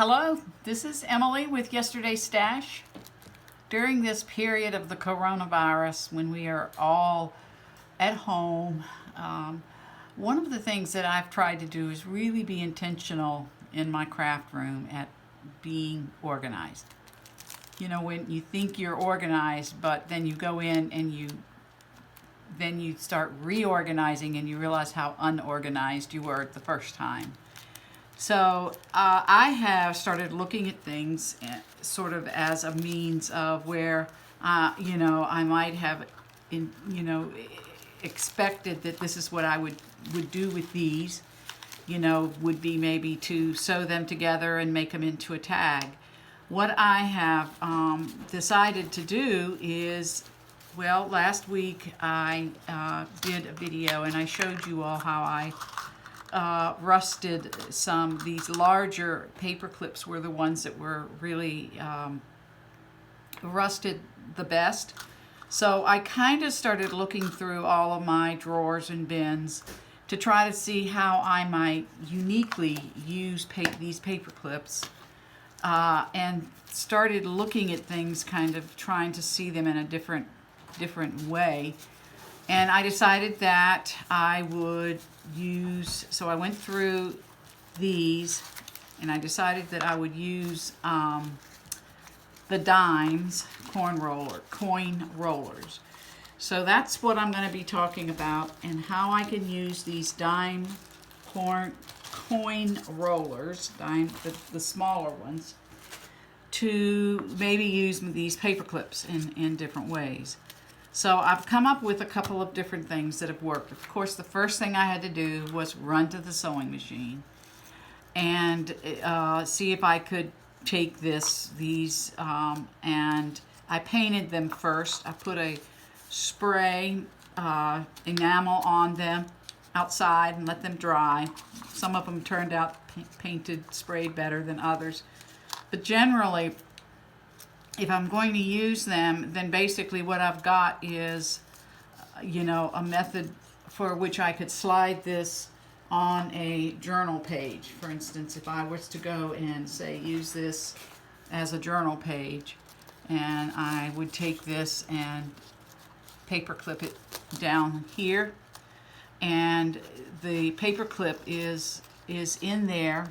Hello, this is Emily with Yesterday's Stash. During this period of the coronavirus, when we are all at home, one of the things that I've tried to do is really be intentional in my craft room at being organized. You know, when you think you're organized, but then you go in and you start reorganizing and you realize how unorganized you were the first time. So I have started looking at things sort of as a means of where, I might have, expected that this is what I would do with these, would be maybe to sew them together and make them into a tag. What I have decided to do is, well, last week I did a video and I showed you all how I rusted these larger paper clips were the ones that were really rusted the best. So I kind of started looking through all of my drawers and bins to try to see how I might uniquely use these paper clips, and started looking at things, kind of trying to see them in a different way. And I decided that I would use, so I went through these and I decided that I would use the dimes coin rollers. So that's what I'm going to be talking about, and how I can use these dime coin rollers, the smaller ones, to maybe use these paper clips in different ways. So I've come up with a couple of different things that have worked. Of course, the first thing I had to do was run to the sewing machine and see if I could take these, and I painted them first. I put a spray enamel on them outside and let them dry. Some of them turned out sprayed better than others. But generally, if I'm going to use them, then basically what I've got is, a method for which I could slide this on a journal page. For instance, if I was to go and say use this as a journal page, and I would take this and paper clip it down here, and the paper clip is in there,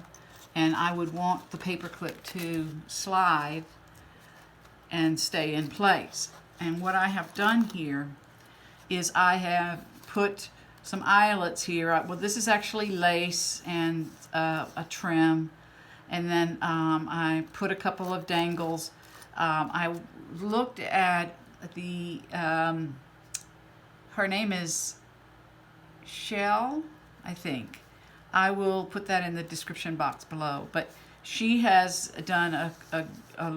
and I would want the paper clip to slide and stay in place. And what I have done here is I have put some eyelets here. Well, this is actually lace and a trim, and then I put a couple of dangles. I looked at the her name is Shell, I think. I will put that in the description box below, but she has done a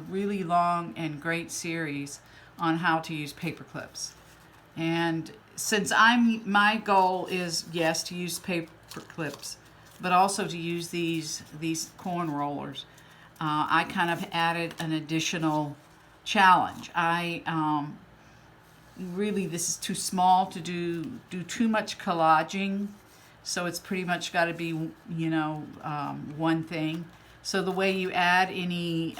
really long and great series on how to use paper clips. And since my goal is, yes, to use paper clips, but also to use these coin rollers, I kind of added an additional challenge. Really, this is too small to do too much collaging, so it's pretty much got to be, one thing. So the way you add any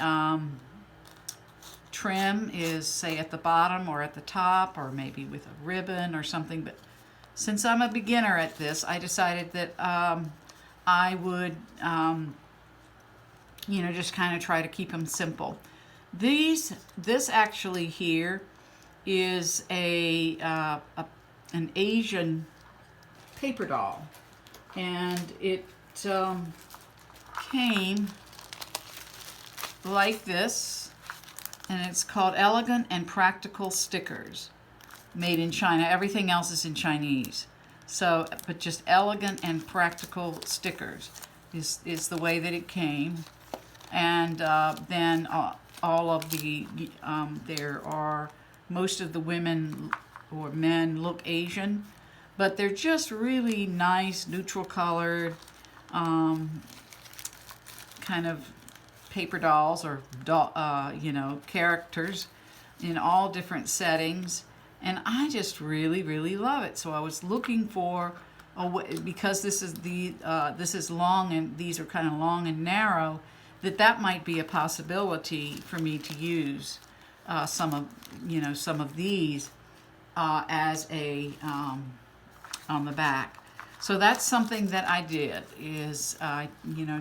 trim is, say, at the bottom or at the top, or maybe with a ribbon or something. But since I'm a beginner at this, I decided that I would, just kind of try to keep them simple. This actually here is an Asian paper doll, and it came like this, and it's called Elegant and Practical Stickers, made in China. Everything else is in Chinese, so but just Elegant and Practical Stickers is the way that it came. And then all of the most of the women or men look Asian, but they're just really nice, neutral colored kind of paper dolls, or characters in all different settings, and I just really love it. So I was looking for a way, because this is long, and these are kind of long and narrow, that might be a possibility for me to use some of these as a on the back. So that's something that I did, is I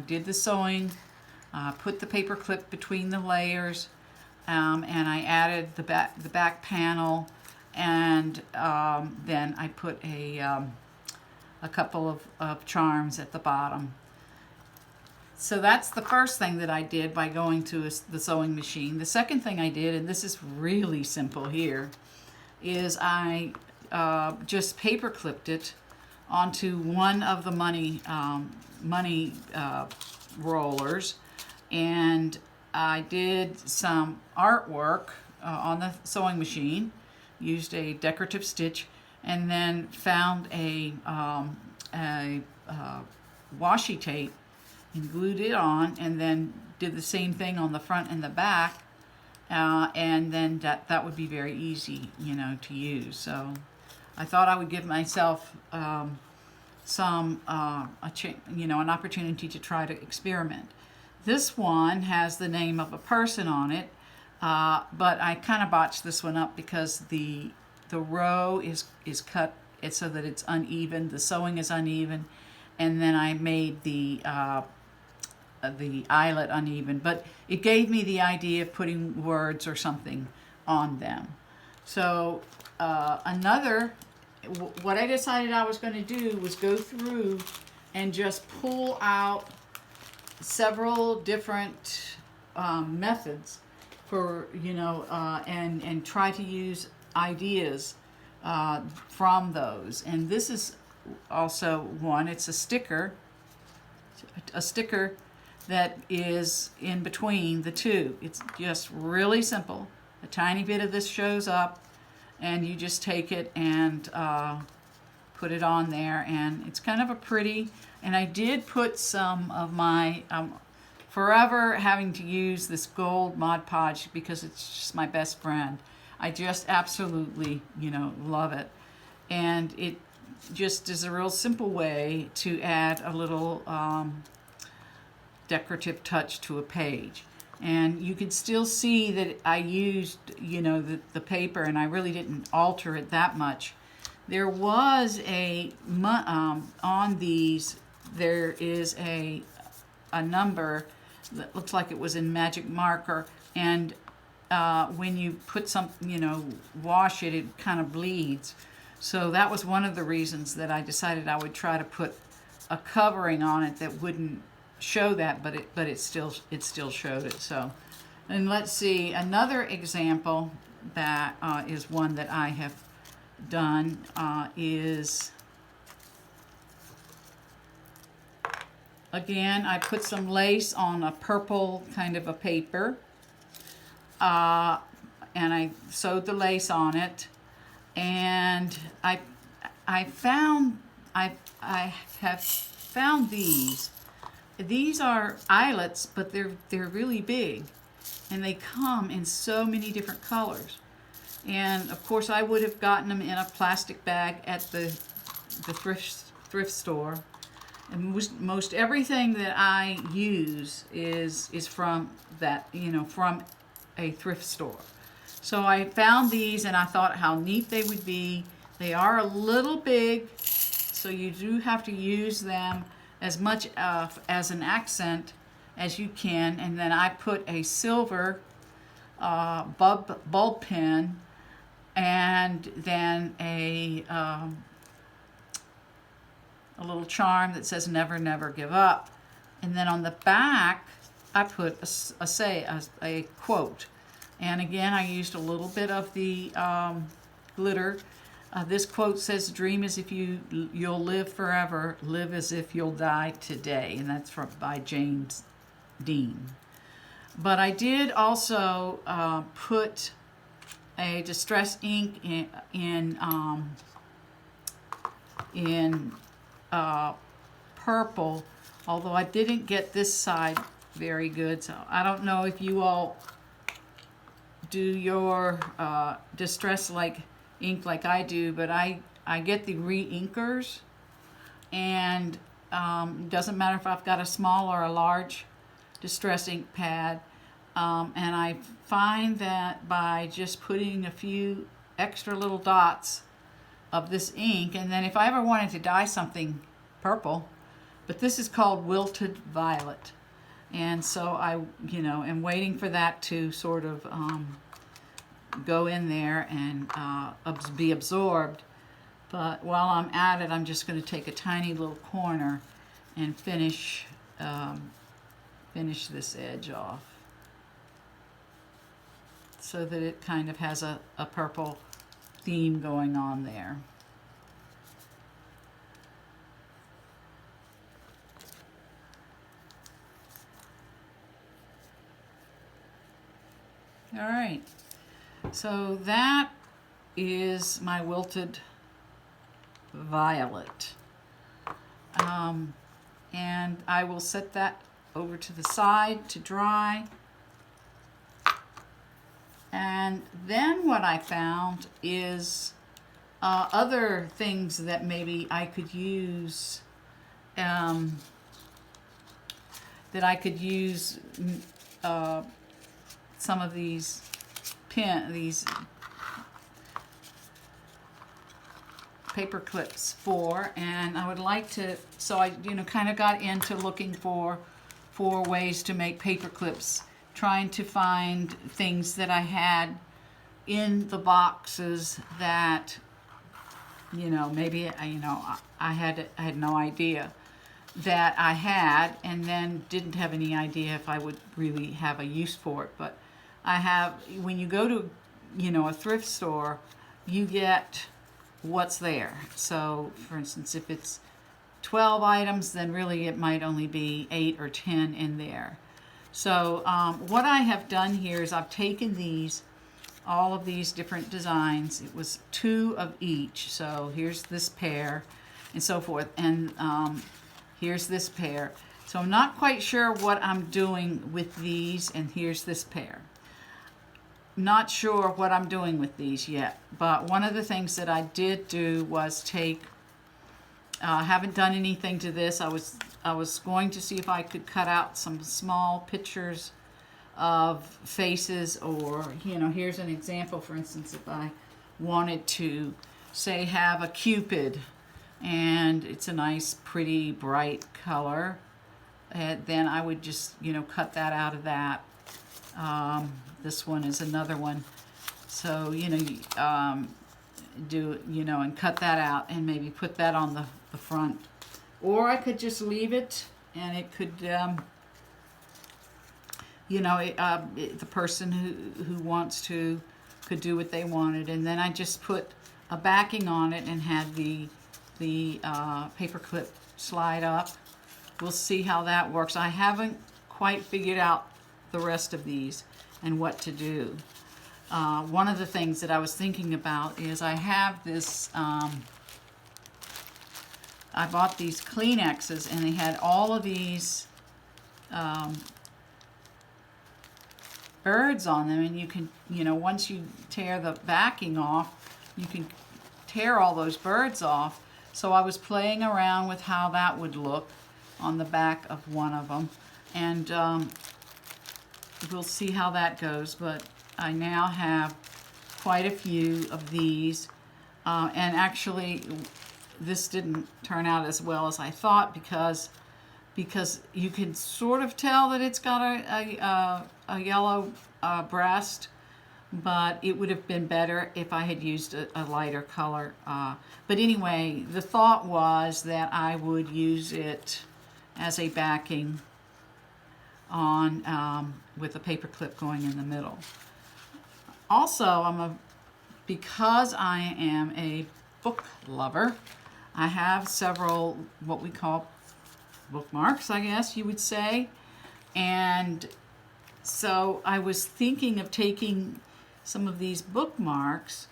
did the sewing, put the paper clip between the layers, and I added the back panel, and then I put a couple of charms at the bottom. So that's the first thing that I did by going to the sewing machine. The second thing I did, and this is really simple here, is I just paper clipped it onto one of the money rollers, and I did some artwork on the sewing machine, used a decorative stitch, and then found a washi tape and glued it on, and then did the same thing on the front and the back, and then that would be very easy, to use. So I thought I would give myself an opportunity to try to experiment. This one has the name of a person on it, but I kind of botched this one up because the row is cut so that it's uneven. The sewing is uneven, and then I made the eyelet uneven, but it gave me the idea of putting words or something on them. So what I decided I was going to do was go through and just pull out several different methods for, and try to use ideas from those. And this is also one. It's a sticker that is in between the two. It's just really simple. A tiny bit of this shows up, and you just take it and put it on there, and it's kind of a pretty. And I did put some of my forever having to use this gold Mod Podge because it's just my best friend. I just absolutely love it, and it just is a real simple way to add a little decorative touch to a page. And you can still see that I used the paper, and I really didn't alter it that much. There was on these there is a number that looks like it was in magic marker, and when you put some wash it, it kind of bleeds. So that was one of the reasons that I decided I would try to put a covering on it that wouldn't show that, but it still showed it. So, and let's see, another example that is one that I have done is, again, I put some lace on a purple kind of a paper, and I sewed the lace on it, and I have found these. These are eyelets, but they're really big, and they come in so many different colors. And of course, I would have gotten them in a plastic bag at the thrift store. And most everything that I use is from that, from a thrift store. So I found these, and I thought how neat they would be. They are a little big, so you do have to use them as much as an accent as you can. And then I put a silver bulb pen, and then a little charm that says "Never, never give up." And then on the back, I put a quote. And again, I used a little bit of the glitter. This quote says, "Dream as if you'll live forever, live as if you'll die today," and that's by James Dean. But I did also put a distress ink in purple, although I didn't get this side very good. So I don't know if you all do your distress ink like I do, but I get the re-inkers, and it doesn't matter if I've got a small or a large distress ink pad, and I find that by just putting a few extra little dots of this ink, and then if I ever wanted to dye something purple, but this is called wilted violet, and so I am waiting for that to sort of go in there and be absorbed. But while I'm at it, I'm just going to take a tiny little corner and finish this edge off so that it kind of has a purple theme going on there. All right, so that is my wilted violet. And I will set that over to the side to dry. And then what I found is other things that maybe I could use, some of these paper clips for, and I would like to, so I kind of got into looking for ways to make paper clips, trying to find things that I had in the boxes that maybe I had no idea that I had, and then didn't have any idea if I would really have a use for it. But I have, when you go to a thrift store, you get what's there. So for instance, if it's 12 items, then really it might only be 8 or 10 in there. So what I have done here is I've taken all of these different designs. It was 2 of each. So here's this pair and so forth, and here's this pair. So I'm not quite sure what I'm doing with these, and here's this pair. Not sure what I'm doing with these yet, but one of the things that I did do was take, haven't done anything to this. I was going to see if I could cut out some small pictures of faces, or here's an example. For instance, if I wanted to say have a Cupid, and it's a nice pretty bright color, then I would just cut that out of that. This one is another one, so do and cut that out and maybe put that on the front, or I could just leave it and it could the person who wants to could do what they wanted, and then I just put a backing on it and had the paper clip slide up. We'll see how that works. I haven't quite figured out the rest of these and what to do. One of the things that I was thinking about is I have this, I bought these Kleenexes, and they had all of these birds on them, and you can, once you tear the backing off, you can tear all those birds off. So I was playing around with how that would look on the back of one of them, and we'll see how that goes. But I now have quite a few of these, and actually this didn't turn out as well as I thought, because you can sort of tell that it's got a yellow breast, but it would have been better if I had used a lighter color. But anyway, the thought was that I would use it as a backing on with a paper clip going in the middle. Also, because I am a book lover, I have several what we call bookmarks, I guess you would say, and so I was thinking of taking some of these bookmarks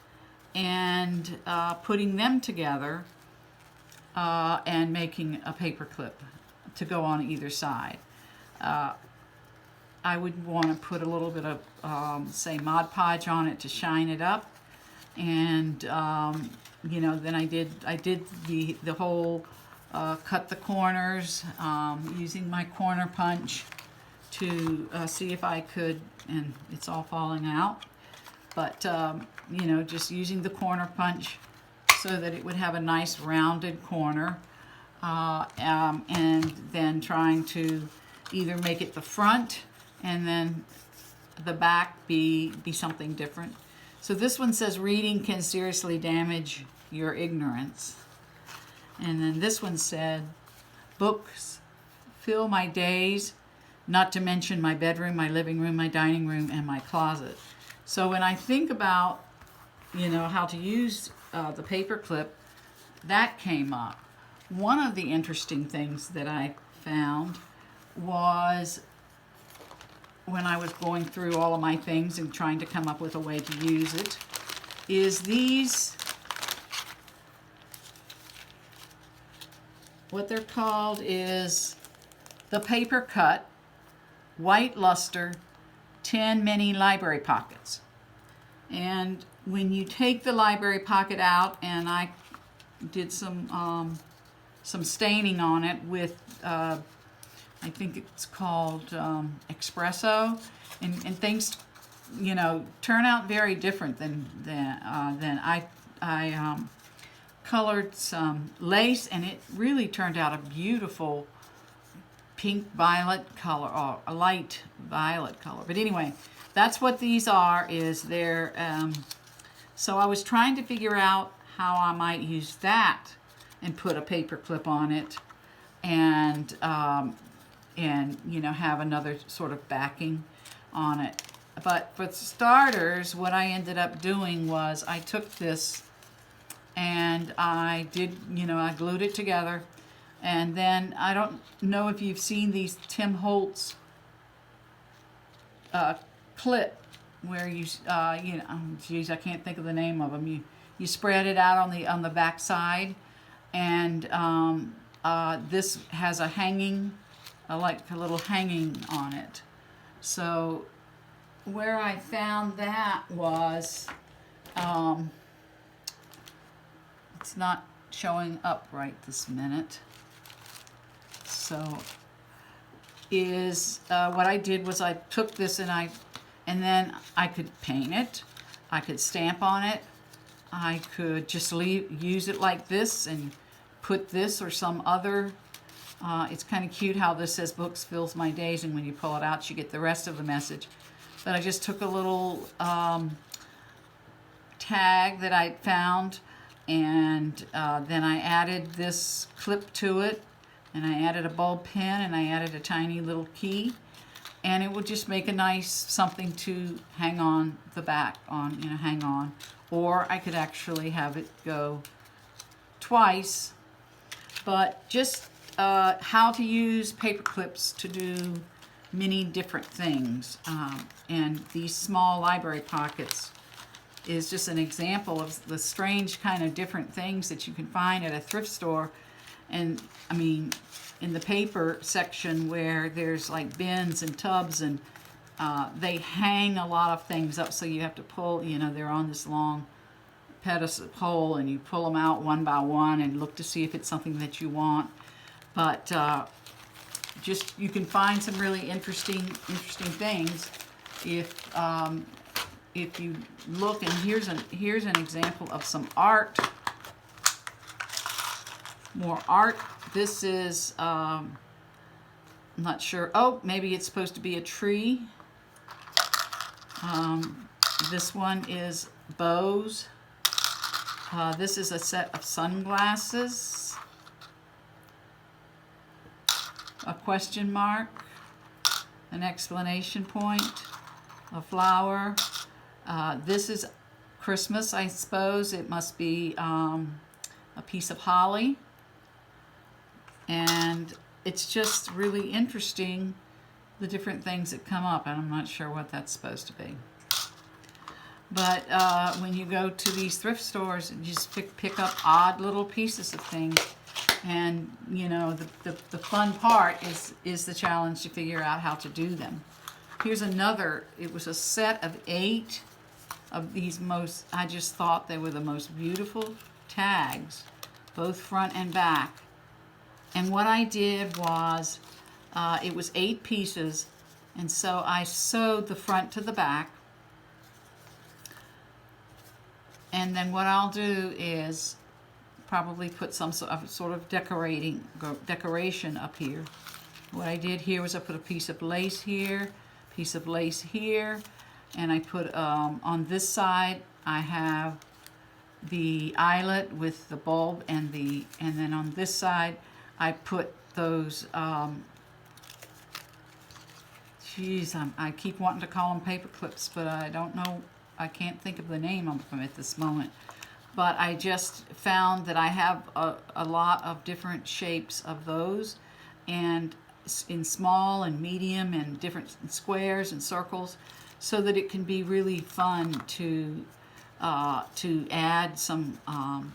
and putting them together and making a paper clip to go on either side. I would want to put a little bit of say Mod Podge on it to shine it up, and then I did the whole cut the corners using my corner punch, to see if I could, and it's all falling out, but you know, just using the corner punch so that it would have a nice rounded corner, and then trying to either make it the front and then the back be something different. So this one says reading can seriously damage your ignorance. And then this one said books fill my days, not to mention my bedroom, my living room, my dining room, and my closet. So when I think about, you know, how to use the paperclip, that came up. One of the interesting things that I found was when I was going through all of my things and trying to come up with a way to use it, is these, what they're called is the Paper Cut White Luster 10 Mini Library Pockets. And when you take the library pocket out, and I did some staining on it with I think it's called espresso, and things, you know, turn out very different than I colored some lace, and it really turned out a beautiful pink violet color, or a light violet color. But anyway, that's what these are. Is they're so I was trying to figure out how I might use that and put a paper clip on it, and you know, have another sort of backing on it. But for starters, what I ended up doing was I took this and I did, you know, I glued it together, and then I don't know if you've seen these Tim Holtz clip where you you know, geez, I can't think of the name of them. You spread it out on the back side, and this has a hanging, like a little hanging on it. So where I found that was, it's not showing up right this minute. So is what I did was I took this and then I could paint it, I could stamp on it, I could just use it like this and put this or some other. It's kind of cute how this says books fills my days, and when you pull it out you get the rest of the message. But I just took a little tag that I found, and then I added this clip to it, and I added a bulb pin, and I added a tiny little key, and it would just make a nice something to hang on the back on, you know, hang on. Or I could actually have it go twice. But just how to use paper clips to do many different things. And these small library pockets is just an example of the strange kind of different things that you can find at a thrift store. And I mean, in the paper section where there's like bins and tubs, and they hang a lot of things up, so you have to pull, you know, they're on this long pedestal pole, and you pull them out one by one and look to see if it's something that you want. But just, you can find some really interesting things if you look. And here's an example of some art. More art. This is I'm not sure. Oh, maybe it's supposed to be a tree. This one is bows. This is a set of sunglasses. A question mark. An exclamation point. A flower. This is Christmas, I suppose. It must be a piece of holly. And it's just really interesting, the different things that come up, and I'm not sure what that's supposed to be. But when you go to these thrift stores, you just pick up odd little pieces of things, and you know, the fun part is the challenge to figure out how to do them. Here's another. It was a set of 8 of these I just thought they were the most beautiful tags, both front and back. And what I did was, it was 8 pieces, And so I sewed the front to the back. And then what I'll do is probably put some sort of decoration up here. What I did here was I put a piece of lace here, piece of lace here, and I put on this side I have the eyelet with the bulb and then on this side I put those I keep wanting to call them paper clips, but I don't know, I can't think of the name of them at this moment. But I just found that I have a lot of different shapes of those, and in small and medium and different squares and circles, so that it can be really fun to add some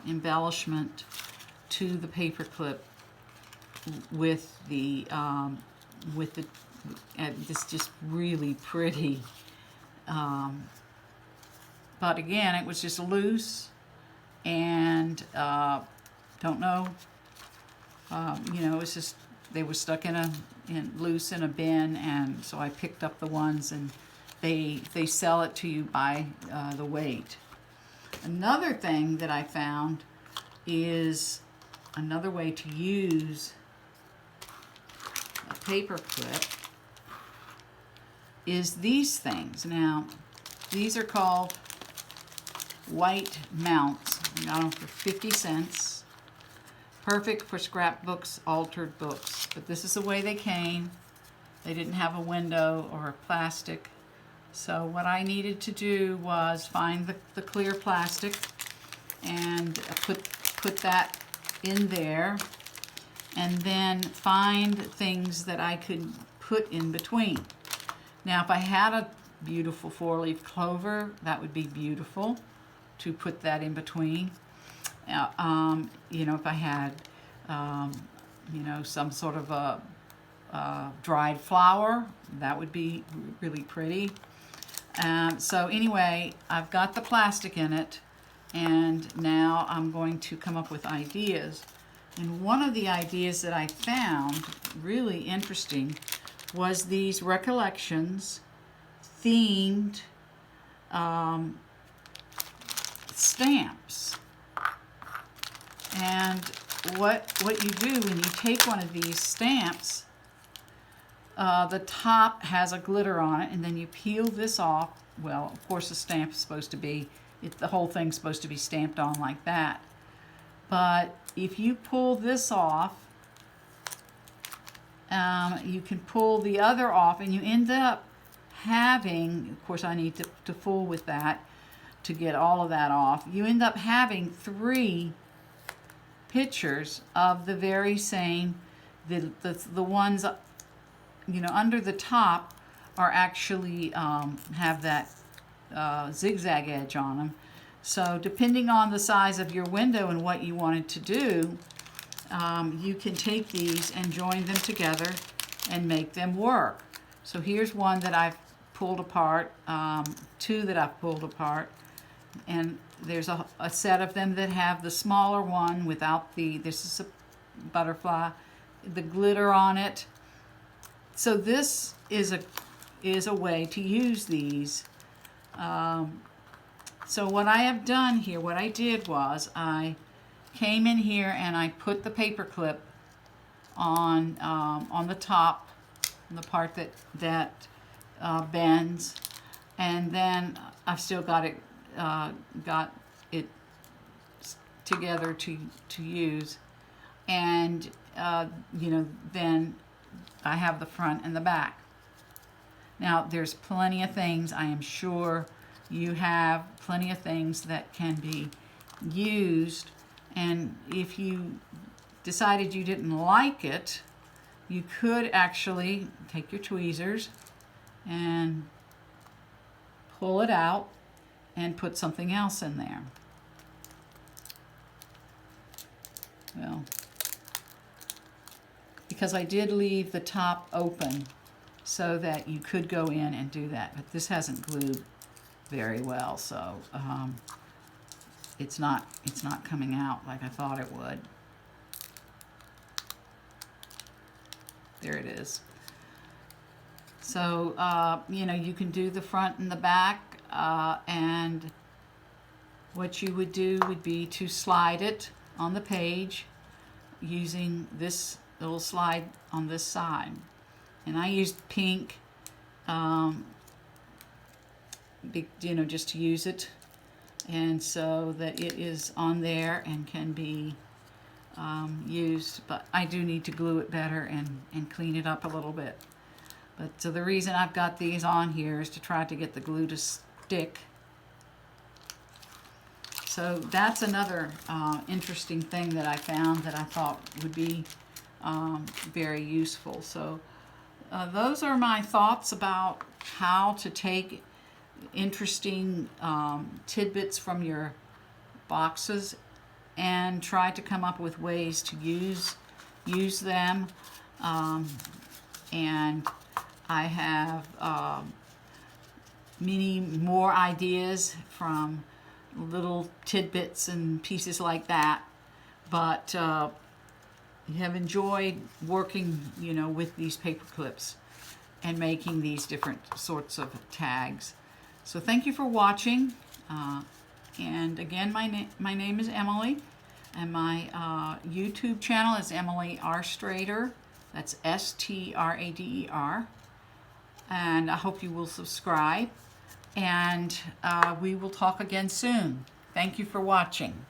embellishment to the paper clip with this just really pretty. But again, it was just loose, and don't know. It was just, they were stuck loose in a bin, and so I picked up the ones, and they sell it to you by the weight. Another thing that I found is another way to use a paper clip is these things. Now, these are called white mounts. I got them for 50 cents. Perfect for scrapbooks, altered books. But this is the way they came. They didn't have a window or a plastic. So what I needed to do was find the clear plastic and put that in there, and then find things that I could put in between. Now, if I had a beautiful 4-leaf clover, that would be beautiful to put that in between. If I had, some sort of a dried flower, that would be really pretty. So anyway, I've got the plastic in it, and now I'm going to come up with ideas. And one of the ideas that I found really interesting was these recollections themed stamps. And what you do when you take one of these stamps, the top has a glitter on it, and then you peel this off. Well, of course, the stamp is supposed to be, the whole thing's supposed to be stamped on like that. But if you pull this off, you can pull the other off, and you end up having, of course I need to fool with that to get all of that off, you end up having 3 pictures of the very same, the ones under the top are actually have that zigzag edge on them. So depending on the size of your window and what you wanted to do, you can take these and join them together and make them work. So here's one that I've pulled apart, 2 that I've pulled apart, and there's a set of them that have the smaller one without this is a butterfly, the glitter on it. So this is a way to use these. So what I have done here, what I did was I came in here and I put the paper clip on the top, the part that bends, and then I've still got it together to use, and then I have the front and the back. Now there's plenty of things, I am sure you have plenty of things that can be used, and if you decided you didn't like it, you could actually take your tweezers and pull it out and put something else in there. Well, because I did leave the top open so that you could go in and do that, but this hasn't glued very well, so it's not coming out like I thought it would. There it is. So, you know, you can do the front and the back, and what you would do would be to slide it on the page using this little slide on this side. And I used pink, you know, just to use it, and so that it is on there and can be used. But I do need to glue it better and clean it up a little bit. But so the reason I've got these on here is to try to get the glue to stick. So that's another interesting thing that I found that I thought would be very useful. So those are my thoughts about how to take interesting tidbits from your boxes and try to come up with ways to use them. And I have many more ideas from little tidbits and pieces like that, but have enjoyed working, you know, with these paper clips and making these different sorts of tags. So thank you for watching, and again, my name is Emily, and my YouTube channel is Emily R. Strader. That's Strader. And I hope you will subscribe, and we will talk again soon. Thank you for watching.